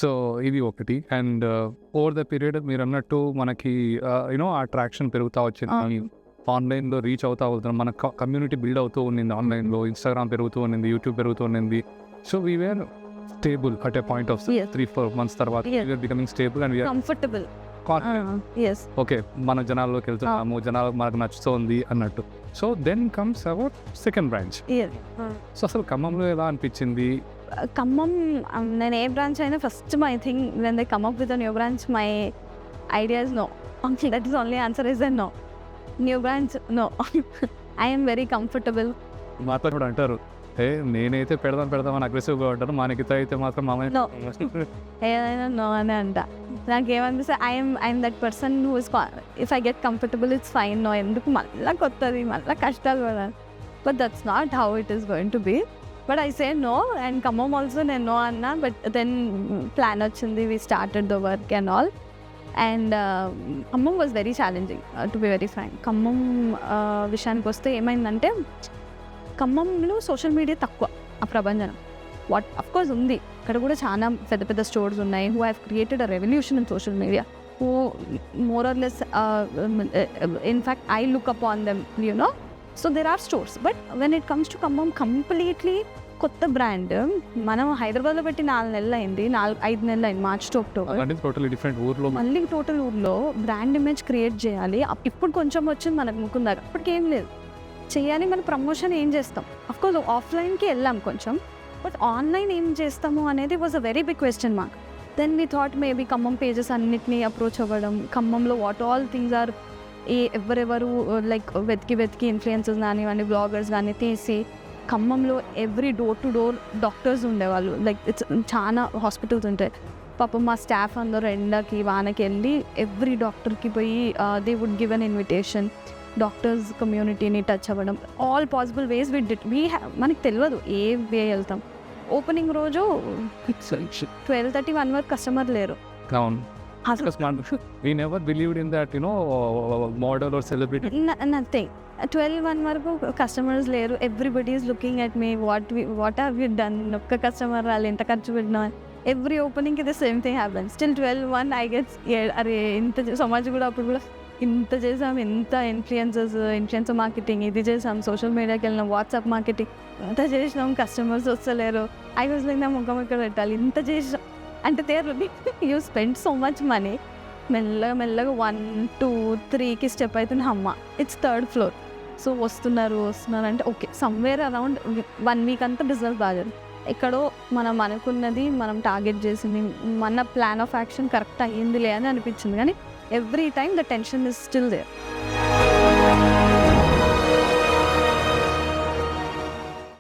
So ఇది ఒకటి. And over the period మీరు అన్నట్టు మనకి యూనో అట్రాక్షన్ పెరుగుతూ వచ్చింది, ఆన్లైన్లో రీచ్ అవుతూ అవుతున్నాం, మన కమ్యూనిటీ బిల్డ్ అవుతూ ఉన్నింది, ఆన్లైన్లో ఇన్స్టాగ్రామ్ పెరుగుతూ ఉన్నింది, యూట్యూబ్ పెరుగుతూ ఉన్నింది. So we were stable at a point of 3-4 months తర్వాత we're becoming stable and we're comfortable. Okay మన జనాల్లోకి వెళ్తున్నాము, జనాలకు మనకు నచ్చుతోంది అన్నట్టు. So then comes our second branch. So అసలు ఖమ్మంలో ఎలా అనిపించింది? ఖమ్మం, నేను ఏ బ్రాంచ్ అయినా first my thing when they come up with a new branch my idea is no. That is only answer is no. New branch no. I am very comfortable. మాతో కూడా అంటారు, ఏ నేనైతే పెడదామని అగ్రెసివ్గా ఉంటాను, మా నిఖిత అయితే మాత్రం No. ఏదైనా నో అని అంట. నాకేమనిపిస్తే I am that person who is if I get comfortable it's fine. No ఎందుకు మళ్ళీ కొత్తది, మళ్ళీ కష్టాలు పడాలి. But that's not how it is going to be. But I say no. And Khammam also నేను నో అన్నా. బట్ దెన్ ప్లాన్ వచ్చింది, we started the work and all. And Khammam was very challenging to be very frank. Khammam విషయానికి వస్తే ఏమైందంటే, ఖమ్మంలో social media తక్కువ, ఆ ప్రభంజనం వాట్ అఫ్ కోర్స్ ఉంది. ఇక్కడ కూడా చాలా పెద్ద పెద్ద స్టోర్స్ ఉన్నాయి who have created a revolution in social media, who more or less in fact I look up on them, you know. So there are stores. But when it comes to Khammam, completely కొత్త brand. మనం హైదరాబాద్లో పెట్టి 4 నెలలు అయింది, 5 నెలలు అయింది, March to October. Total different ఊర్లో మళ్ళీ టోటల్ ఊర్లో బ్రాండ్ ఇమేజ్ క్రియేట్ చేయాలి. ఇప్పుడు కొంచెం వచ్చింది మనకు ముకుందాక, అప్పటికేం లేదు చేయాలి. మన ప్రమోషన్ ఏం చేస్తాం? అఫ్కోర్స్ ఆఫ్లైన్కి వెళ్ళాం కొంచెం, బట్ ఆన్లైన్ ఏం చేస్తాము అనేది was a very big question mark. Then we thought maybe Khammam pages అన్నిటినీ అప్రోచ్ అవ్వడం, ఖమ్మంలో వాట్ ఆల్ థింగ్స్ ఆర్, ఎవరెవరు లైక్ వెతికి ఇన్ఫ్లుయెన్సర్స్ కానివ్వండి, బ్లాగర్స్ కానీ తీసి ఖమ్మంలో every door to door doctors ఉండేవాళ్ళు. లైక్ ఇట్స్ చాలా హాస్పిటల్స్ ఉంటాయి. పాపం మా స్టాఫ్ అందరూ ఎండకి వానకి వెళ్ళి ఎవ్రీ డాక్టర్కి పోయి they would give an invitation, doctors కమ్యూనిటీని టచ్ అవ్వడం, all possible ways we did. మనకి తెలియదు ఏ వే వెళ్తాం. ఓపెనింగ్ రోజు 12:30-1 వరకు కస్టమర్ లేరు. We never believed in that, model or celebrity. Nothing. 12-1 వరకు కస్టమర్స్ లేరు. Everybody is looking at me, what have you done? ఒక్క కస్టమర్ రాలి, ఎంత ఖర్చు పెట్టినా. ఎవ్రీ ఓపెనింగ్కి the same thing happen. Still 12-1 I gets, అరే ఇంత సమాజ్ కూడా అప్పుడు కూడా ఇంత చేసాం, ఎంత ఇన్ఫ్లుయెన్సర్ మార్కెటింగ్ ఇది చేసాం, సోషల్ మీడియాకి వెళ్ళినాం, వాట్సాప్ మార్కెటింగ్ ఎంత చేసినాం, కస్టమర్స్ వస్తలేరు. ఐ వాజ్ లైక్ నా ముఖం ఇక్కడ పెట్టాలి, ఇంత చేసాం అంటే there you spend so much money. మెల్లగా 1, 2, 3కి స్టెప్ అవుతుంది. అమ్మ ఇట్స్ 3rd floor. సో వస్తున్నారు అంటే ఓకే, సమ్వేర్ అరౌండ్ 1 వీక్ అంతా బిజినెస్ బాగా, ఎక్కడో మనం అనుకున్నది, మనం టార్గెట్ చేసింది, మన ప్లాన్ ఆఫ్ యాక్షన్ కరెక్ట్ అయ్యిందిలే అని అనిపించింది. కానీ every time the tension is still there.